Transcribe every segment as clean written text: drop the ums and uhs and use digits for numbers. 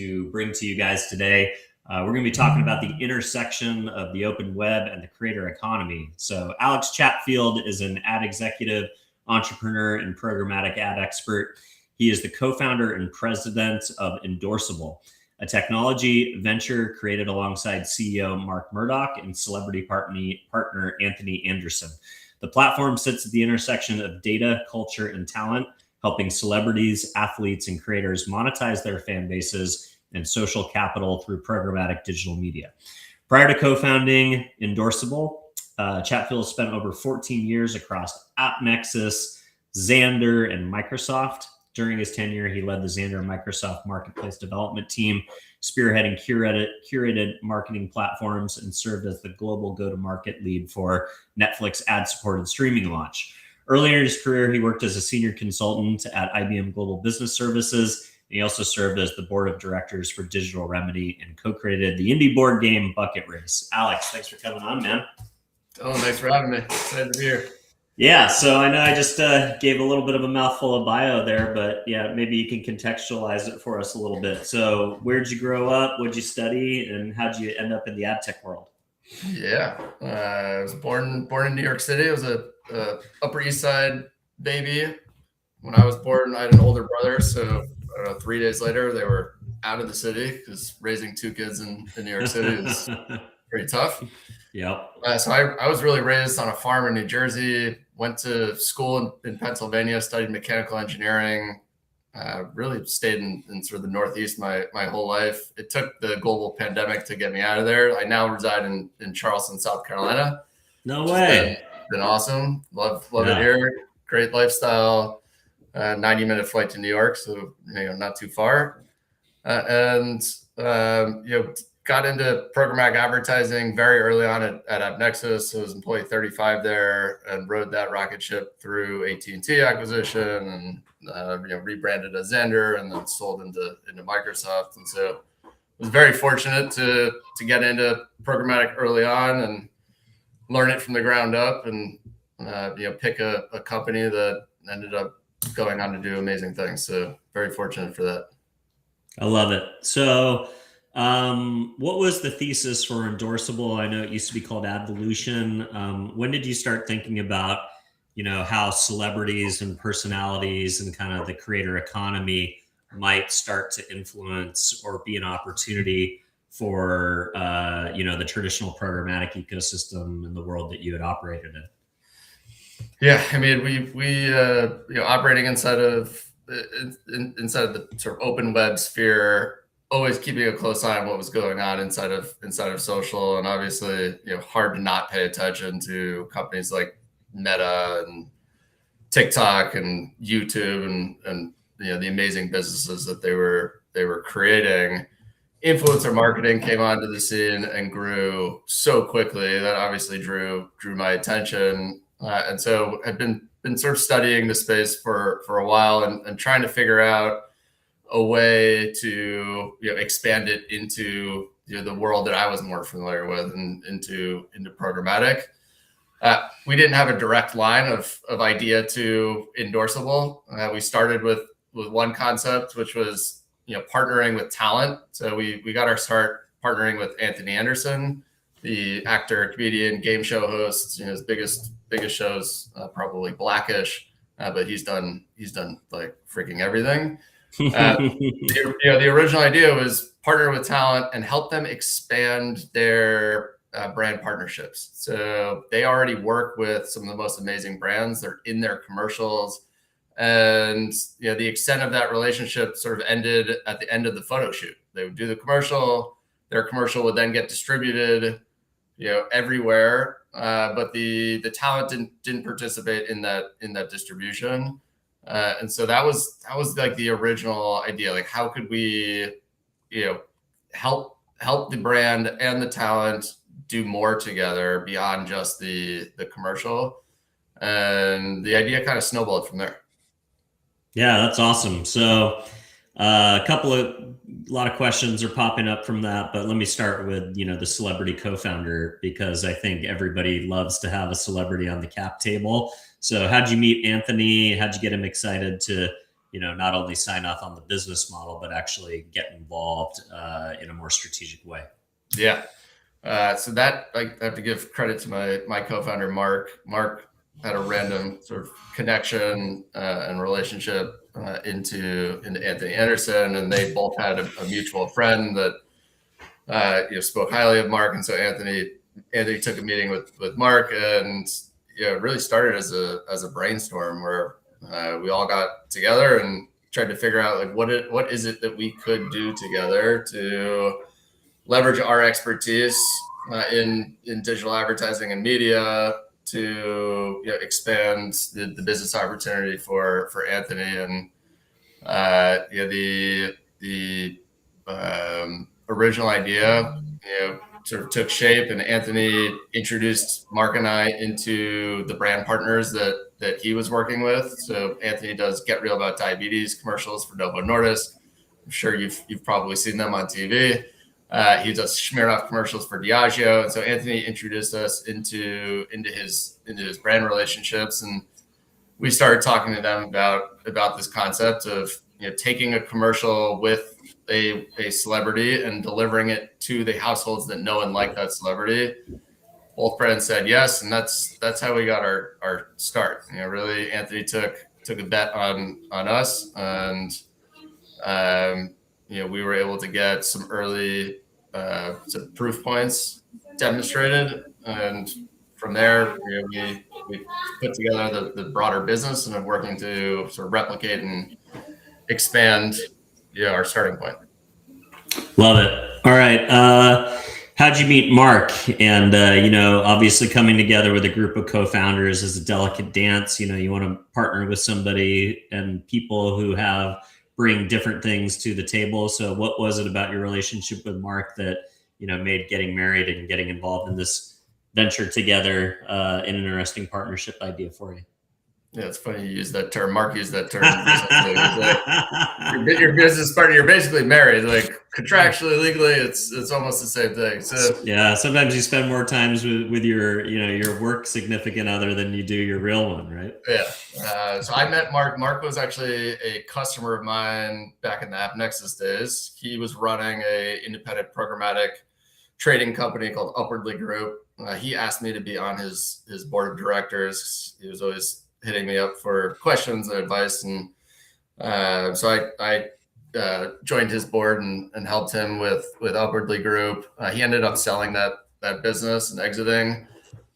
to bring to you guys today. We're going to be talking about the intersection of the open web and the creator economy. So Alex Chatfield is an ad executive, entrepreneur, and programmatic ad expert. He is the co-founder and president of Endorsable, a technology venture created alongside CEO Marc Mordoh and celebrity partner Anthony Anderson. The platform sits at the intersection of data, culture, and talent, helping celebrities, athletes, and creators monetize their fan bases and social capital through programmatic digital media. Prior to co-founding Endorsable, Chatfield spent over 14 years across AppNexus, Xandr, and Microsoft. During his tenure, he led the Xandr Microsoft marketplace development team, spearheading curated marketing platforms, and served as the global go-to-market lead for Netflix ad-supported streaming launch. Earlier in his career, he worked as a senior consultant at IBM Global Business Services. He also served as the board of directors for Digital Remedy and co-created the indie board game Bucket Race. Alex, thanks for coming on, man. Oh, thanks for having me. Excited to be here. Yeah, so I know I just gave a little bit of a mouthful of bio there, but yeah, maybe you can contextualize it for us a little bit. So where'd you grow up? What'd you study? And how'd you end up in the ad tech world? Yeah, I was born in New York City. I was a Upper East Side baby. When I was born, I had an older brother. So 3 days later, they were out of the city because raising two kids in New York City is pretty tough. Yep. So I was really raised on a farm in New Jersey, went to school in Pennsylvania, studied mechanical engineering, really stayed in sort of the Northeast my whole life. It took the global pandemic to get me out of there. I now reside in Charleston, South Carolina. No way. Been awesome. Love it here. Great lifestyle. 90-minute flight to New York, so not too far. Got into programmatic advertising very early on at AppNexus. I was employee 35 there and rode that rocket ship through AT&T acquisition and rebranded as Xandr and then sold into Microsoft. And so I was very fortunate to get into programmatic early on and learn it from the ground up and pick a company that ended up going on to do amazing things. So very fortunate for that. I love it. So what was the thesis for Endorsable? I know it used to be called ADvolution. When did you start thinking about, how celebrities and personalities and kind of the creator economy might start to influence or be an opportunity for, the traditional programmatic ecosystem in the world that you had operated in? Yeah, I mean, we operating inside of the sort of open web sphere, always keeping a close eye on what was going on inside of social, and obviously, hard to not pay attention to companies like Meta and TikTok and YouTube and the amazing businesses that they were creating. Influencer marketing came onto the scene and grew so quickly that obviously drew my attention, and so I've been sort of studying the space for a while and trying to figure out a way to expand it into the world that I was more familiar with and into programmatic. We didn't have a direct line of idea to Endorsable. We started with one concept, which was partnering with talent. So we got our start partnering with Anthony Anderson, the actor, comedian, game show host. His biggest shows probably Blackish, but he's done like freaking everything. The original idea was partner with talent and help them expand their brand partnerships. So they already work with some of the most amazing brands. They're in their commercials, and the extent of that relationship sort of ended at the end of the photo shoot. They would do the commercial. Their commercial would then get distributed, everywhere. But the talent didn't participate in that distribution. And so that was like the original idea. Like, how could we, help the brand and the talent do more together beyond just the commercial? And the idea kind of snowballed from there. Yeah, that's awesome. So a lot of questions are popping up from that, but let me start with, the celebrity co-founder, because I think everybody loves to have a celebrity on the cap table. So how'd you meet Anthony? How'd you get him excited to, not only sign off on the business model, but actually get involved in a more strategic way. Yeah. So that I have to give credit to my co-founder, Marc. Marc had a random sort of connection and relationship into Anthony Anderson, and they both had a mutual friend that spoke highly of Marc, and so Anthony took a meeting with Marc, and it really started as a brainstorm where we all got together and tried to figure out like what is it that we could do together to leverage our expertise in digital advertising and media to expand the business opportunity for Anthony. And the original idea sort of took shape, and Anthony introduced Marc and I into the brand partners that he was working with. So Anthony does Get Real About Diabetes commercials for Novo Nordisk. I'm sure you've probably seen them on TV. He does Smirnoff commercials for Diageo, and so Anthony introduced us into his brand relationships, and we started talking to them about this concept of taking a commercial with a celebrity and delivering it to the households that know and like that celebrity. Both brands said yes, and that's how we got our start. Really, Anthony took a bet on us, and we were able to get some early some proof points demonstrated, and from there we put together the broader business and are working to sort of replicate and expand our starting point. Love it. All right. How'd you meet Marc? And obviously coming together with a group of co-founders is a delicate dance. You want to partner with somebody and people who bring different things to the table. So what was it about your relationship with Marc that, made getting married and getting involved in this venture together an interesting partnership idea for you? Yeah, it's funny you use that term. Marc used that term. Your business partner, you're basically married. Like contractually, legally, it's almost the same thing. So yeah, sometimes you spend more times with your your work significant other than you do your real one, right? Yeah. So I met Marc. Marc was actually a customer of mine back in the AppNexus days. He was running a independent programmatic trading company called Upwardly Group. He asked me to be on his board of directors. He was always hitting me up for questions and advice, and so I joined his board and helped him with Upwardly Group. He ended up selling that business and exiting,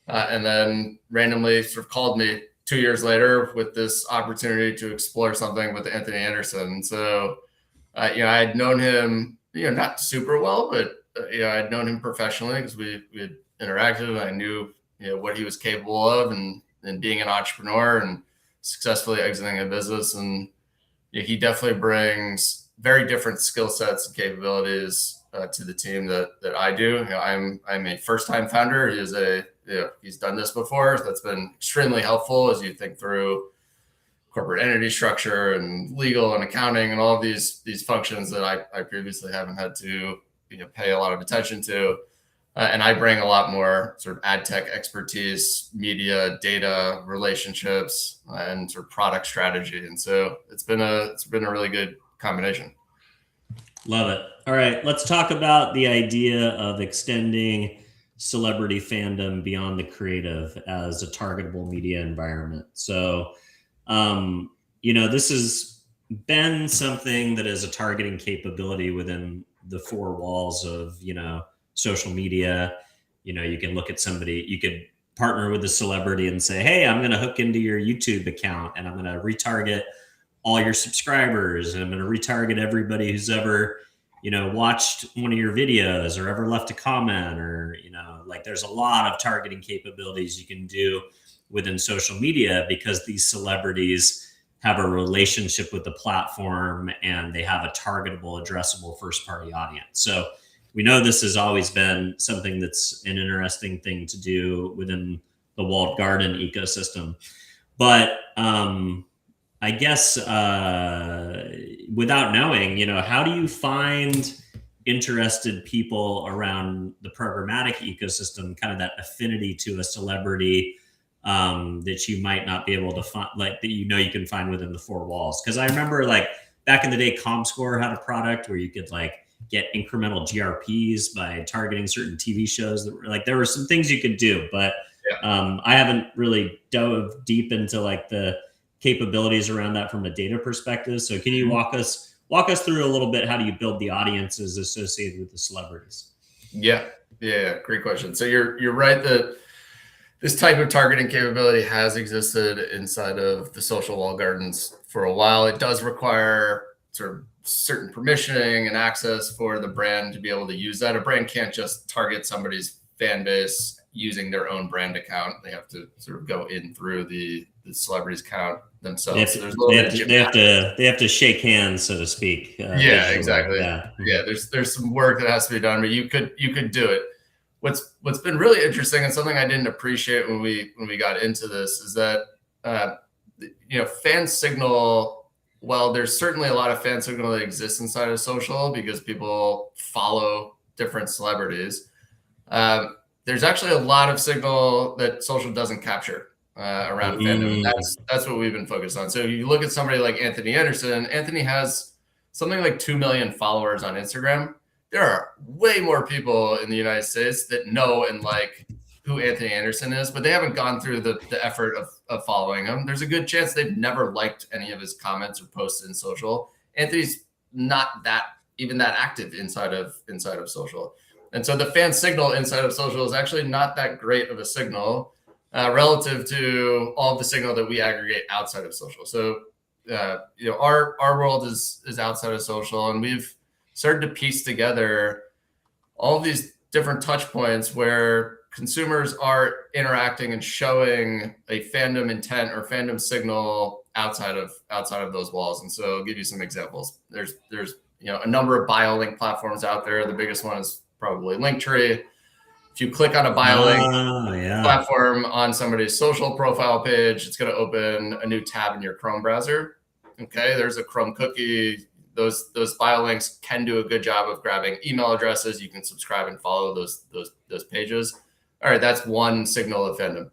and then randomly sort of called me 2 years later with this opportunity to explore something with Anthony Anderson. So I had known him not super well, but I'd known him professionally because we had interacted. I knew what he was capable of and being an entrepreneur and successfully exiting a business. And he definitely brings very different skill sets and capabilities to the team that I do. I'm a first-time founder. He's done this before. That's been extremely helpful as you think through corporate entity structure and legal and accounting and all of these functions that I previously haven't had to pay a lot of attention to. And I bring a lot more sort of ad tech expertise, media, data, relationships, and sort of product strategy. And so it's been a really good combination. Love it. All right, let's talk about the idea of extending celebrity fandom beyond the creative as a targetable media environment. So, this has been something that is a targeting capability within the four walls of, social media. You can look at somebody, you could partner with a celebrity and say, hey, I'm going to hook into your YouTube account and I'm going to retarget all your subscribers. And I'm going to retarget everybody who's ever, watched one of your videos or ever left a comment or, there's a lot of targeting capabilities you can do within social media because these celebrities have a relationship with the platform and they have a targetable, addressable first party audience. So we know this has always been something that's an interesting thing to do within the walled garden ecosystem. But I guess without knowing, how do you find interested people around the programmatic ecosystem, kind of that affinity to a celebrity that you might not be able to find, like that you can find within the four walls. Because I remember like back in the day, ComScore had a product where you could like get incremental GRPs by targeting certain TV shows. That were like there were some things you could do, but I haven't really dove deep into like the capabilities around that from a data perspective. So can you walk us through a little bit? How do you build the audiences associated with the celebrities? Yeah, great question. So you're right that this type of targeting capability has existed inside of the social walled gardens for a while. It does require sort of certain permissioning and access for the brand to be able to use that. A brand can't just target somebody's fan base using their own brand account. They have to sort of go in through the celebrity's account themselves. They have to shake hands, so to speak. Yeah, exactly. Yeah, there's some work that has to be done, but you could do it. What's been really interesting and something I didn't appreciate when we got into this is that fan signal. Well, there's certainly a lot of fan signal that exists inside of social because people follow different celebrities. There's actually a lot of signal that social doesn't capture around fandom. That's what we've been focused on. So you look at somebody like Anthony Anderson. Anthony has something like 2 million followers on Instagram. There are way more people in the United States that know and like who Anthony Anderson is, but they haven't gone through the effort of following him. There's a good chance they've never liked any of his comments or posts in social. Anthony's not even that active inside of social. And so the fan signal inside of social is actually not that great of a signal relative to all of the signal that we aggregate outside of social. So, our world is outside of social, and we've started to piece together all of these different touch points where consumers are interacting and showing a fandom intent or fandom signal outside of those walls. And so I'll give you some examples. There's a number of bio link platforms out there. The biggest one is probably Linktree. If you click on a bio link platform on somebody's social profile page, it's going to open a new tab in your Chrome browser. Okay, there's a Chrome cookie. Those bio links can do a good job of grabbing email addresses. You can subscribe and follow those pages. All right, that's one signal of fandom.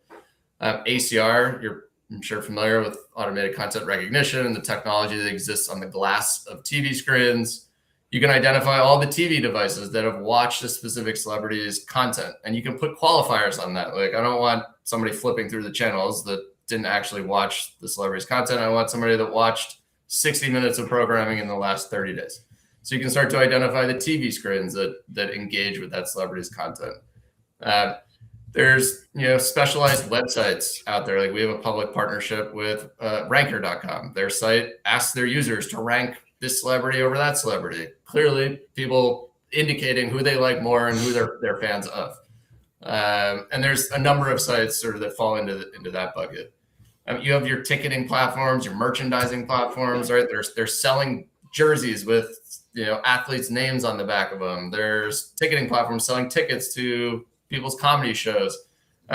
ACR, I'm sure familiar with automated content recognition and the technology that exists on the glass of TV screens. You can identify all the TV devices that have watched a specific celebrity's content, and you can put qualifiers on that. Like, I don't want somebody flipping through the channels that didn't actually watch the celebrity's content. I want somebody that watched 60 minutes of programming in the last 30 days. So you can start to identify the TV screens that engage with that celebrity's content. There's specialized websites out there. Like we have a public partnership with ranker.com. Their site asks their users to rank this celebrity over that celebrity. Clearly, people indicating who they like more and who they're fans of. And there's a number of sites sort of that fall into that bucket. You have your ticketing platforms, your merchandising platforms, right? They're selling jerseys with athletes' names on the back of them. There's ticketing platforms selling tickets to people's comedy shows.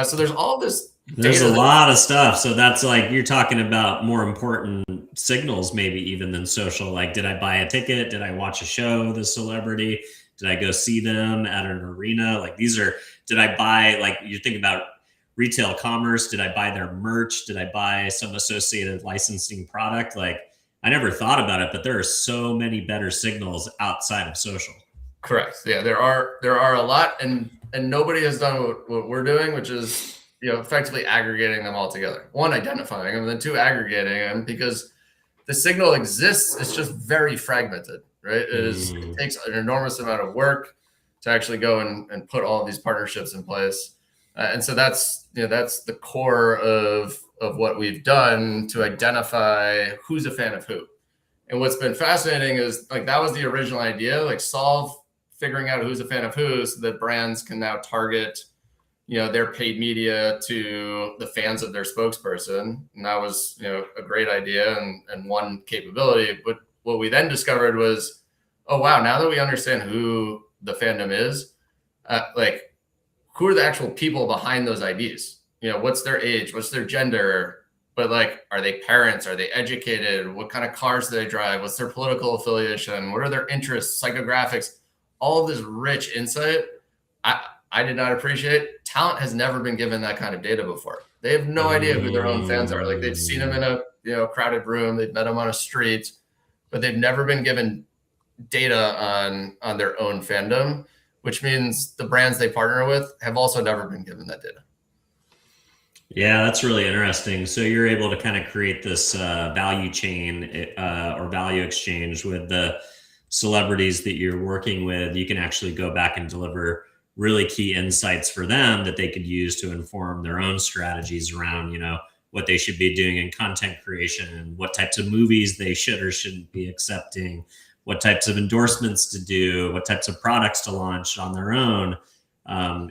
So there's all this data. There's a lot of stuff. So that's like, you're talking about more important signals maybe even than social. Like, did I buy a ticket? Did I watch a show with a celebrity? Did I go see them at an arena? Like did I buy, like you think about retail commerce, did I buy their merch? Did I buy some associated licensing product? Like, I never thought about it, but there are so many better signals outside of social. Correct. Yeah, there are a lot, and nobody has done what we're doing, which is effectively aggregating them all together. One, identifying them, and then two, aggregating them, because the signal exists. It's just very fragmented, right? It takes an enormous amount of work to actually go and put all of these partnerships in place. And so that's the core of what we've done to identify who's a fan of who. And what's been fascinating is, like, that was the original idea, like solve figuring out who's a fan of who, so that brands can now target their paid media to the fans of their spokesperson. And that was a great idea and one capability. But what we then discovered was, oh wow, now that we understand who the fandom is, like, who are the actual people behind those IDs? What's their age? What's their gender? But like, are they parents? Are they educated? What kind of cars do they drive? What's their political affiliation? What are their interests, psychographics? All of this rich insight. I did not appreciate, talent has never been given that kind of data before. They have no idea who their own fans are. Like they've seen them in a crowded room, they've met them on a street, but they've never been given data on their own fandom, which means the brands they partner with have also never been given that data. Yeah, that's really interesting. So you're able to kind of create this value chain or value exchange with the celebrities that you're working with. You can actually go back and deliver really key insights for them that they could use to inform their own strategies around, what they should be doing in content creation, what types of movies they should or shouldn't be accepting, what types of endorsements to do, what types of products to launch on their own.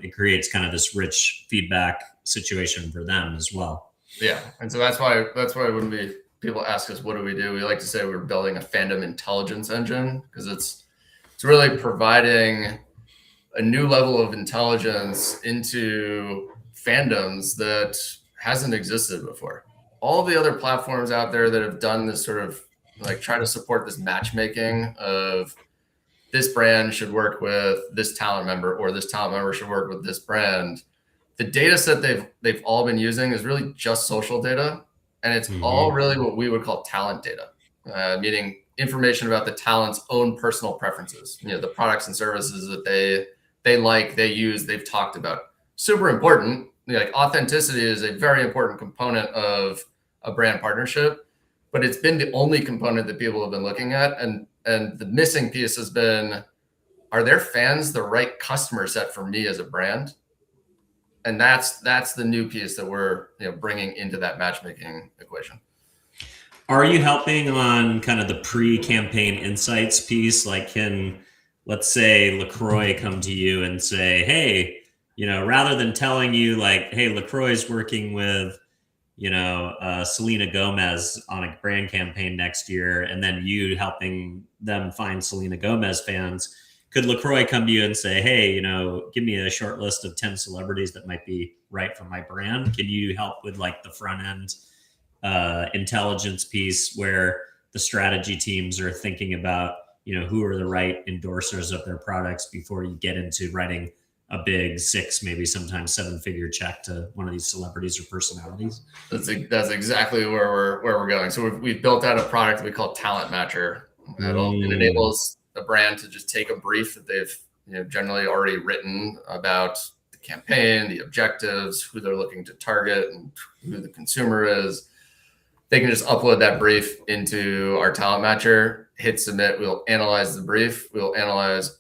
It creates kind of this rich feedback situation for them as well. Yeah. And so that's why when people ask us, what do, we like to say we're building a fandom intelligence engine, because it's really providing a new level of intelligence into fandoms that hasn't existed before. All the other platforms out there that have done this sort of like try to support this matchmaking of this brand should work with this talent member, or this talent member should work with this brand. The data set they've all been using is really just social data. And it's all really what we would call talent data, meaning information about the talent's own personal preferences, the products and services that they like, they use, they've talked about. Super important. Like authenticity is a very important component of a brand partnership, but it's been the only component that people have been looking at. And the missing piece has been, are their fans the right customer set for me as a brand? And that's the new piece that we're bringing into that matchmaking equation. Are you helping on kind of the pre-campaign insights piece? Like, can, let's say, LaCroix come to you and say, hey, rather than telling you like, hey, LaCroix is working with, Selena Gomez on a brand campaign next year, and then you helping them find Selena Gomez fans, could LaCroix come to you and say, hey, give me a short list of 10 celebrities that might be right for my brand? Can you help with like the front end intelligence piece where the strategy teams are thinking about, who are the right endorsers of their products before you get into writing a big 6, maybe sometimes 7-figure check to one of these celebrities or personalities? That's exactly where we're going. So we've built out a product that we call Talent Matcher. It enables a brand to just take a brief that they've generally already written about the campaign, the objectives, who they're looking to target, and who the consumer is. They can just upload that brief into our Talent Matcher, hit submit. We'll analyze the brief. We'll analyze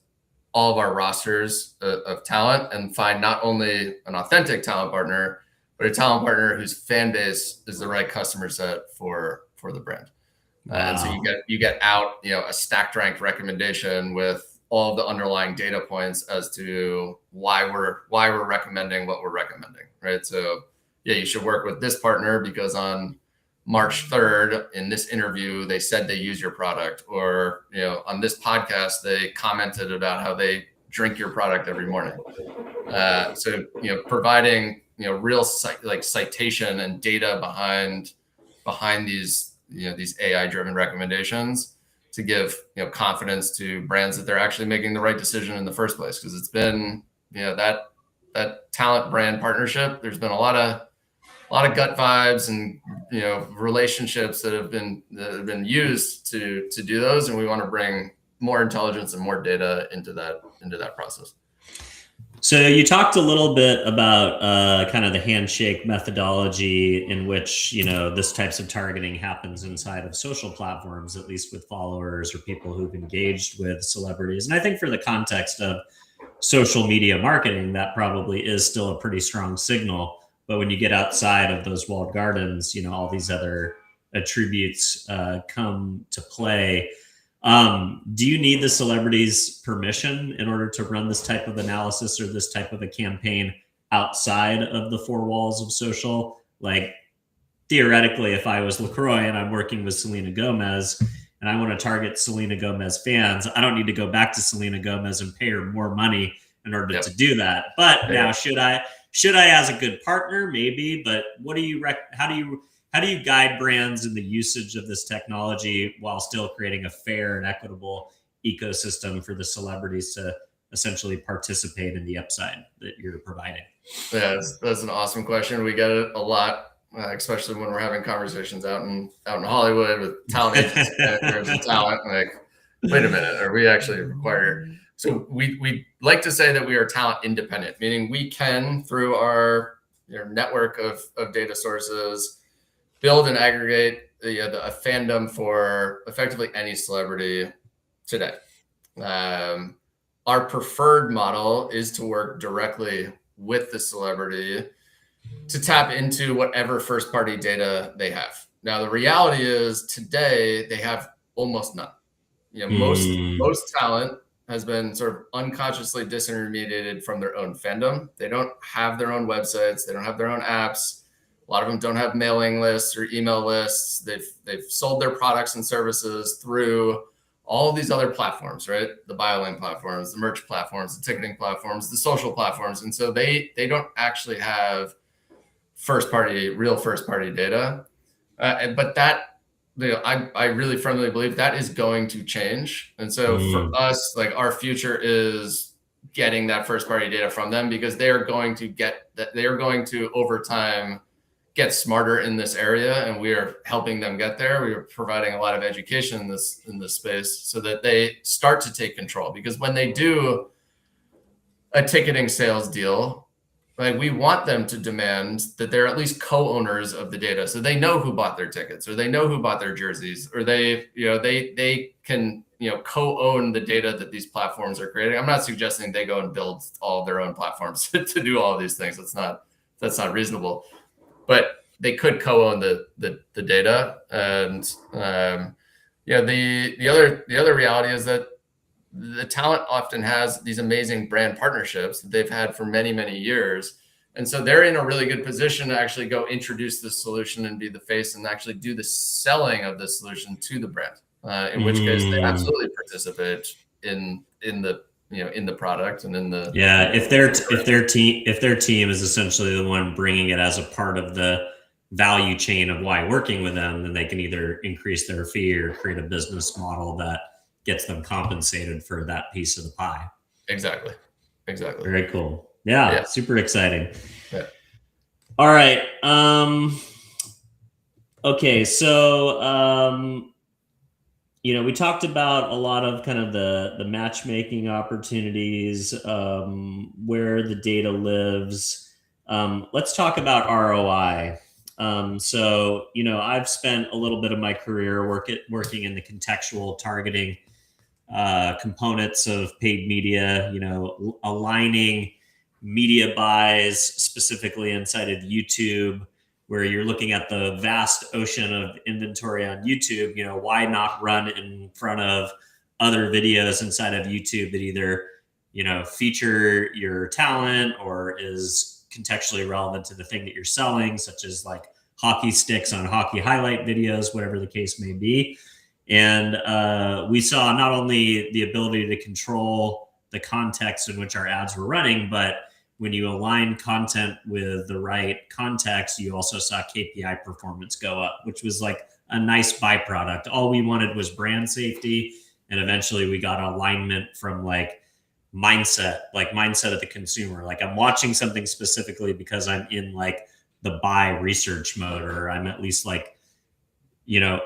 all of our rosters of talent and find not only an authentic talent partner, but a talent partner whose fan base is the right customer set for the brand. Wow. And so you get out, a stacked ranked recommendation with all of the underlying data points as to why we're recommending what we're recommending, right? So yeah, you should work with this partner because on March 3rd in this interview, they said they use your product, or, on this podcast, they commented about how they drink your product every morning. So, providing, real citation and data behind these, these AI driven recommendations to give, confidence to brands that they're actually making the right decision in the first place. Cause it's been, that talent brand partnership, there's been a lot of gut vibes and relationships that have been used to do those, and we want to bring more intelligence and more data into that process. So you talked a little bit about kind of the handshake methodology in which this types of targeting happens inside of social platforms, at least with followers or people who've engaged with celebrities. And I think for the context of social media marketing, that probably is still a pretty strong signal. But when you get outside of those walled gardens, all these other attributes come to play. Do you need the celebrity's permission in order to run this type of analysis or this type of a campaign outside of the 4 walls of social? Like, theoretically, if I was LaCroix and I'm working with Selena Gomez and I want to target Selena Gomez fans, I don't need to go back to Selena Gomez and pay her more money in order to do that. But now, should I, as a good partner? Maybe, but what do you how do you guide brands in the usage of this technology while still creating a fair and equitable ecosystem for the celebrities to essentially participate in the upside that you're providing? Yeah, that's an awesome question. We get it a lot, especially when we're having conversations out in Hollywood with talent agency managers and talent. Like, wait a minute, are we actually required? So we like to say that we are talent independent, meaning we can, through our network of data sources, build and aggregate a fandom for effectively any celebrity today. Our preferred model is to work directly with the celebrity to tap into whatever first party data they have. Now, the reality is today they have almost none. Most talent has been sort of unconsciously disintermediated from their own fandom. They don't have their own websites. They don't have their own apps. A lot of them don't have mailing lists or email lists. They've sold their products and services through all these other platforms, right? The BioLink platforms, the merch platforms, the ticketing platforms, the social platforms. And so they don't actually have real first party data. But that, I really firmly believe that is going to change. And so for us, like, our future is getting that first party data from them, because they are going to over time get smarter in this area, and we are helping them get there. We are providing a lot of education in this space so that they start to take control. Because when they do a ticketing sales deal, like, we want them to demand that they're at least co-owners of the data, so they know who bought their tickets, or they know who bought their jerseys, or they can co-own the data that these platforms are creating. I'm not suggesting they go and build all of their own platforms to do all of these things. That's not reasonable. But they could co-own the data. And the other reality is that the talent often has these amazing brand partnerships that they've had for many, many years. And so they're in a really good position to actually go introduce the solution and be the face and actually do the selling of the solution to the brand. In which case they absolutely participate in the product and in the if their team is essentially the one bringing it as a part of the value chain of why working with them, then they can either increase their fee or create a business model that gets them compensated for that piece of the pie. Exactly. Very cool. Yeah. Super exciting. Yeah. All right. Okay, so we talked about a lot of kind of the matchmaking opportunities, where the data lives. Let's talk about ROI. So I've spent a little bit of my career working in the contextual targeting components of paid media, aligning media buys specifically inside of YouTube, where you're looking at the vast ocean of inventory on YouTube. Why not run in front of other videos inside of YouTube that either, feature your talent or is contextually relevant to the thing that you're selling, such as like hockey sticks on hockey highlight videos, whatever the case may be. And we saw not only the ability to control the context in which our ads were running, but when you align content with the right context, you also saw KPI performance go up, which was like a nice byproduct. All we wanted was brand safety. And eventually we got alignment from like mindset of the consumer. Like, I'm watching something specifically because I'm in like the buy research mode, or I'm at least like,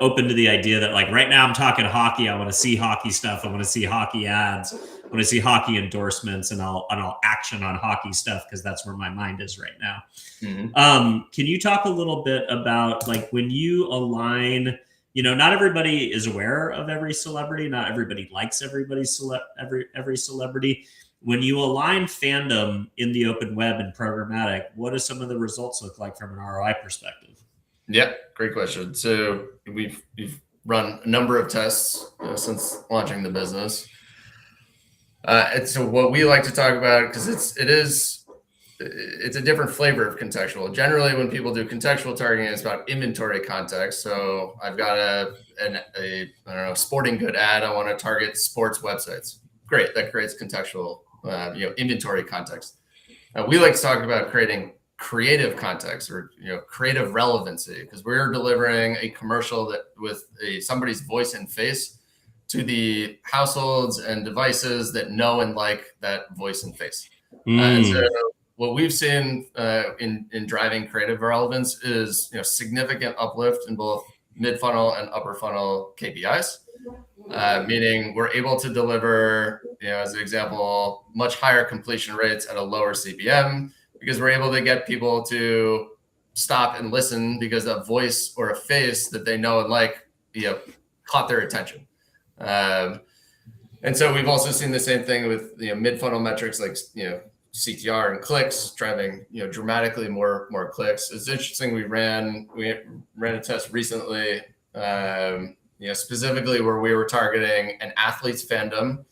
open to the idea that like right now I'm talking hockey. I want to see hockey stuff. I want to see hockey ads. I want to see hockey endorsements, and I'll action on hockey stuff because that's where my mind is right now. Mm-hmm. Can you talk a little bit about like when you align, not everybody is aware of every celebrity. Not everybody likes every celebrity. When you align fandom in the open web and programmatic, what do some of the results look like from an ROI perspective? Yeah, great question. So we've run a number of tests since launching the business. And so what we like to talk about, because it's a different flavor of contextual. Generally, when people do contextual targeting, it's about inventory context. So I've got a sporting good ad. I want to target sports websites. Great, that creates contextual, inventory context. We like to talk about creating creative context or creative relevancy, because we're delivering a commercial that with somebody's voice and face to the households and devices that know and like that voice and face. And so what we've seen in driving creative relevance is significant uplift in both mid-funnel and upper funnel KPIs, meaning we're able to deliver, as an example, much higher completion rates at a lower CPM because we're able to get people to stop and listen because a voice or a face that they know and like caught their attention. And so we've also seen the same thing with mid-funnel metrics like CTR and clicks driving dramatically more clicks. It's interesting. We ran a test recently, specifically where we were targeting an athlete's fandom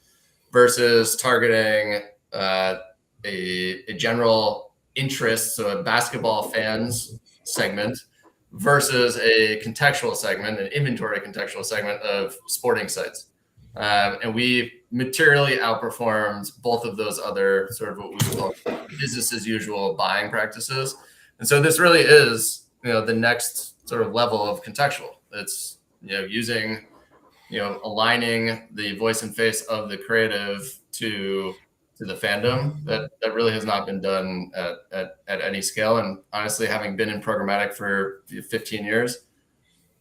versus targeting a general interest, so a basketball fans segment versus a contextual segment, an inventory contextual segment of sporting sites. And we materially outperformed both of those other sort of what we call business as usual buying practices. And so this really is, the next sort of level of contextual. It's, using, aligning the voice and face of the creative to the fandom that really has not been done at any scale. And honestly, having been in programmatic for 15 years,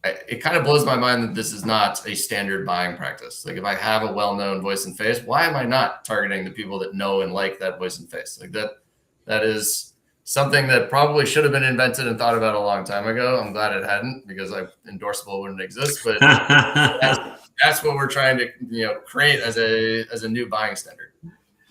it kind of blows my mind that this is not a standard buying practice. Like if I have a well-known voice and face, why am I not targeting the people that know and like that voice and face? Like that is something that probably should have been invented and thought about a long time ago. I'm glad it hadn't, because Endorsable wouldn't exist. But that's what we're trying to create as a new buying standard.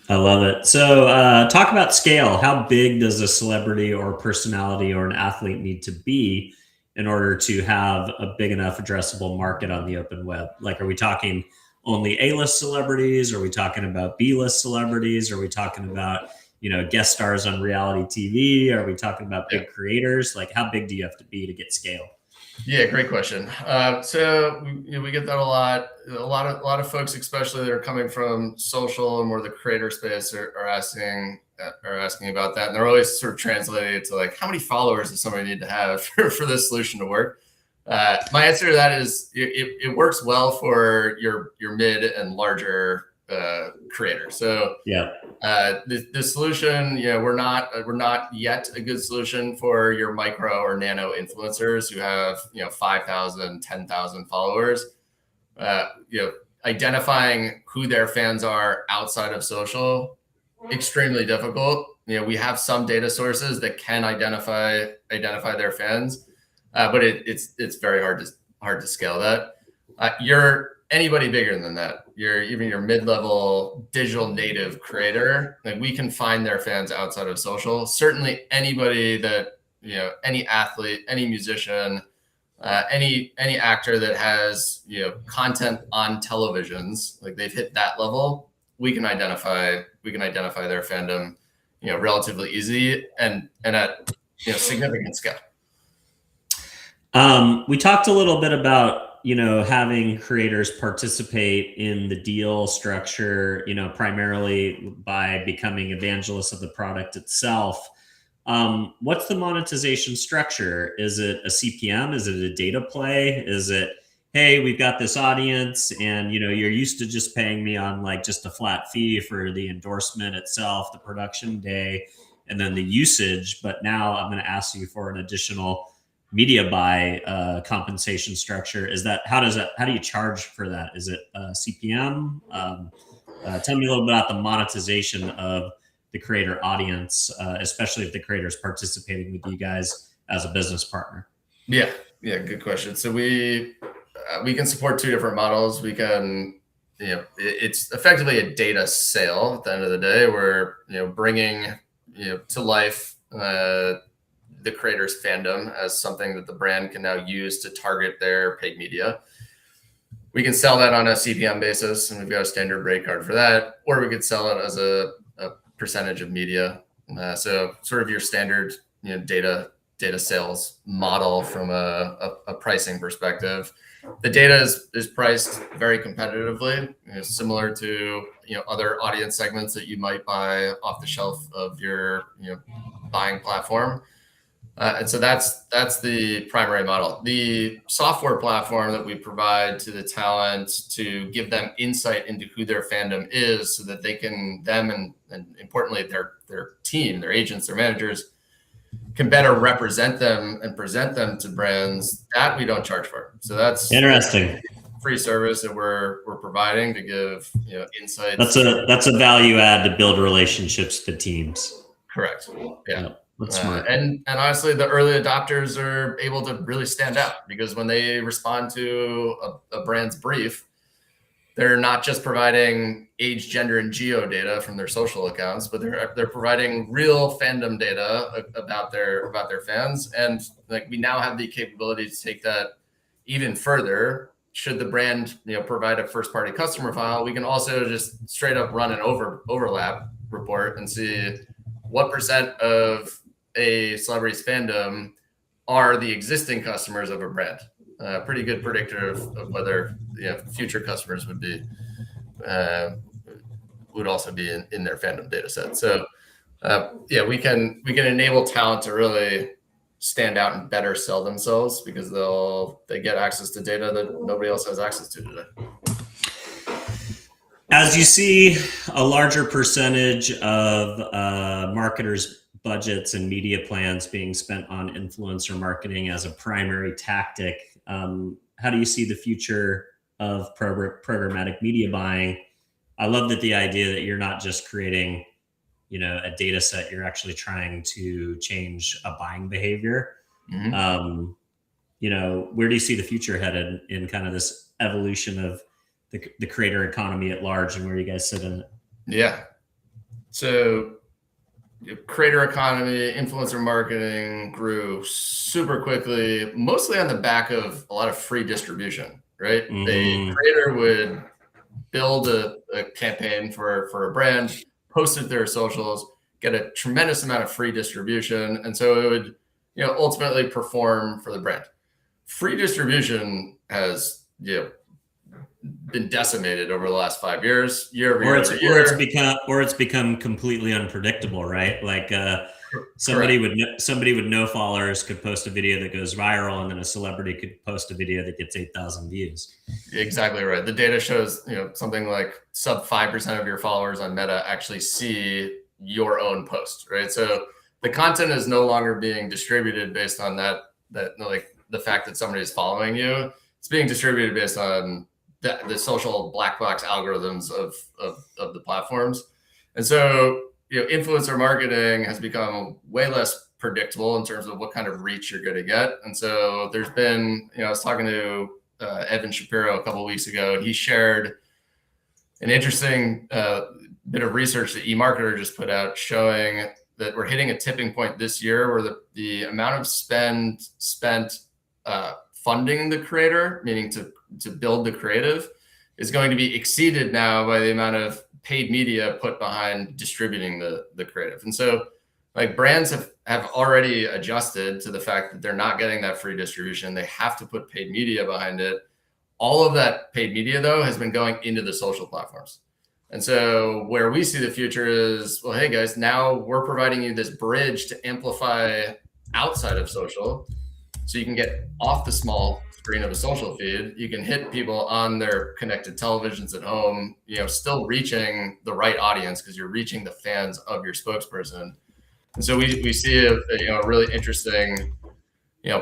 I love it. So talk about scale. How big does a celebrity or personality or an athlete need to be in order to have a big enough addressable market on the open web? Like, are we talking only A-list celebrities? Are we talking about B-list celebrities? Are we talking about, guest stars on reality TV? Are we talking about big creators? Like, how big do you have to be to get scale? Yeah, great question. So we get that a lot. A lot of folks, especially that are coming from social and more the creator space, are asking about that, and they're always sort of translating it to like, how many followers does somebody need to have for this solution to work? My answer to that is it works well for your mid and larger creator. So the solution, we're not yet a good solution for your micro or nano influencers who have 5,000, 10,000 followers. Identifying who their fans are outside of social, extremely difficult. We have some data sources that can identify their fans, but it's very hard to scale that. You're anybody bigger than that. Even your mid-level digital native creator, like we can find their fans outside of social. Certainly anybody that, any athlete, any musician, any actor that has, content on televisions, like they've hit that level, we can identify their fandom, relatively easy and at significant scale. We talked a little bit about having creators participate in the deal structure, primarily by becoming evangelists of the product itself. What's the monetization structure? Is it a CPM? Is it a data play? Is it, hey, we've got this audience and you're used to just paying me on like just a flat fee for the endorsement itself, the production day, and then the usage, but now I'm going to ask you for an additional media buy compensation structure? Is that, how do you charge for that? Is it CPM? Tell me a little bit about the monetization of the creator audience, especially if the creator is participating with you guys as a business partner. Yeah, good question. So we can support two different models. We can, it's effectively a data sale at the end of the day. We're bringing to life the creator's fandom as something that the brand can now use to target their paid media. We can sell that on a CPM basis, and we've got a standard rate card for that, or we could sell it as a percentage of media. So sort of your standard data sales model from a pricing perspective. The data is priced very competitively, similar to other audience segments that you might buy off the shelf of your buying platform. And so that's the primary model. The software platform that we provide to the talent to give them insight into who their fandom is, so that they can, and importantly, their team, their agents, their managers, can better represent them and present them to brands, that we don't charge for. So that's interesting. Free service that we're providing to give insights. That's a value add to build relationships with teams. Correct. Yeah. That's smart. And honestly, the early adopters are able to really stand out, because when they respond to a brand's brief, they're not just providing age, gender, and geo data from their social accounts, but they're providing real fandom data about their fans. And like, we now have the capability to take that even further. Should the brand provide a first party customer file, we can also just straight up run an overlap report and see what percent of a celebrity's fandom are the existing customers of a brand. Pretty good predictor of whether future customers would also be in their fandom data set. So we can enable talent to really stand out and better sell themselves, because they get access to data that nobody else has access to today. As you see a larger percentage of marketers' budgets and media plans being spent on influencer marketing as a primary tactic, how do you see the future of programmatic media buying? I love that the idea that you're not just creating a data set, you're actually trying to change a buying behavior. Mm-hmm. Where do you see the future headed in kind of this evolution of the creator economy at large, and where you guys sit in it? Yeah. So creator economy, influencer marketing grew super quickly, mostly on the back of a lot of free distribution, right? Mm-hmm. A creator would build a campaign for a brand, post it their socials, get a tremendous amount of free distribution. And so it would, ultimately perform for the brand. Free distribution has, been decimated over the last 5 years, year over year. Or it's become completely unpredictable, right? Like somebody with no followers could post a video that goes viral, and then a celebrity could post a video that gets 8,000 views. Exactly right. The data shows, something like sub 5% of your followers on Meta actually see your own post, right? So the content is no longer being distributed based on that like the fact that somebody is following you. It's being distributed based on the social black box algorithms of the platforms. And so, influencer marketing has become way less predictable in terms of what kind of reach you're going to get. And so there's been, I was talking to Evan Shapiro a couple of weeks ago, and he shared an interesting bit of research that eMarketer just put out, showing that we're hitting a tipping point this year where the amount of spent funding the creator, meaning to build the creative, is going to be exceeded now by the amount of paid media put behind distributing the creative. And so, like, brands have already adjusted to the fact that they're not getting that free distribution. They have to put paid media behind it. All of that paid media, though, has been going into the social platforms. And so where we see the future is, well, hey guys, now we're providing you this bridge to amplify outside of social. So you can get off the small screen of a social feed. You can hit people on their connected televisions at home, still reaching the right audience, because you're reaching the fans of your spokesperson. And so we see a really interesting,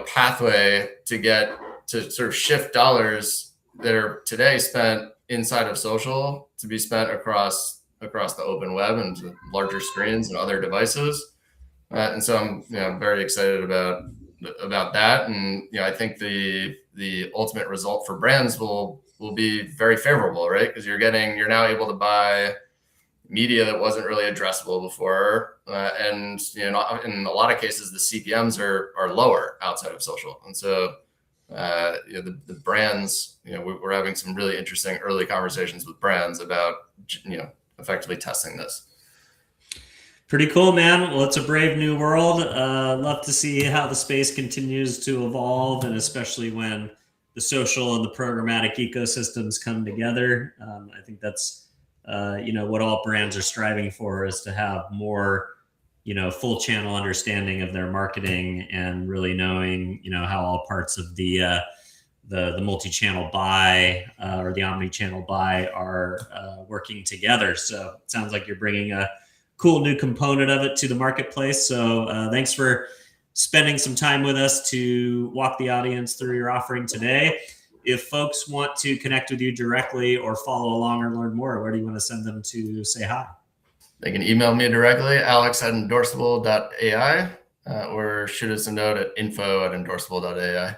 pathway to get to sort of shift dollars that are today spent inside of social to be spent across the open web and to larger screens and other devices. And so I'm very excited about that. And I think the ultimate result for brands will be very favorable, right? Because you're now able to buy media that wasn't really addressable before, and in a lot of cases the CPMs are lower outside of social. And so the brands, we're having some really interesting early conversations with brands about effectively testing this. Pretty cool, man. Well, it's a brave new world. Love to see how the space continues to evolve, and especially when the social and the programmatic ecosystems come together. I think that's what all brands are striving for, is to have more full channel understanding of their marketing and really knowing, how all parts of the multi-channel buy or the omni-channel buy are working together. So it sounds like you're bringing a cool new component of it to the marketplace. So thanks for spending some time with us to walk the audience through your offering today. If folks want to connect with you directly or follow along or learn more, where do you want to send them to say hi? They can email me directly, alex@endorsable.ai, or shoot us a note at info@endorsable.ai.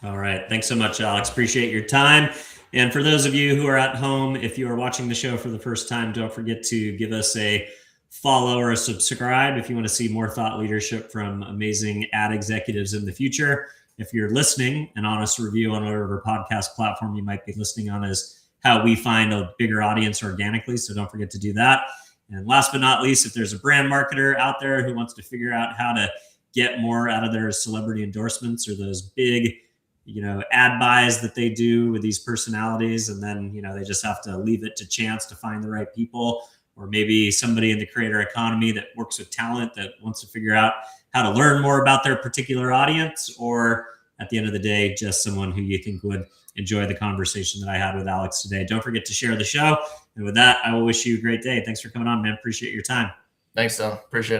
All right. Thanks so much, Alex. Appreciate your time. And for those of you who are at home, if you are watching the show for the first time, don't forget to give us a follow or a subscribe if you want to see more thought leadership from amazing ad executives in the future. If you're listening, an honest review on whatever podcast platform you might be listening on is how we find a bigger audience organically. So don't forget to do that. And last but not least, if there's a brand marketer out there who wants to figure out how to get more out of their celebrity endorsements or those big ad buys that they do with these personalities, and then, they just have to leave it to chance to find the right people, or maybe somebody in the creator economy that works with talent that wants to figure out how to learn more about their particular audience, or at the end of the day, just someone who you think would enjoy the conversation that I had with Alex today. Don't forget to share the show. And with that, I will wish you a great day. Thanks for coming on, man. Appreciate your time. Thanks, Phil. Appreciate it.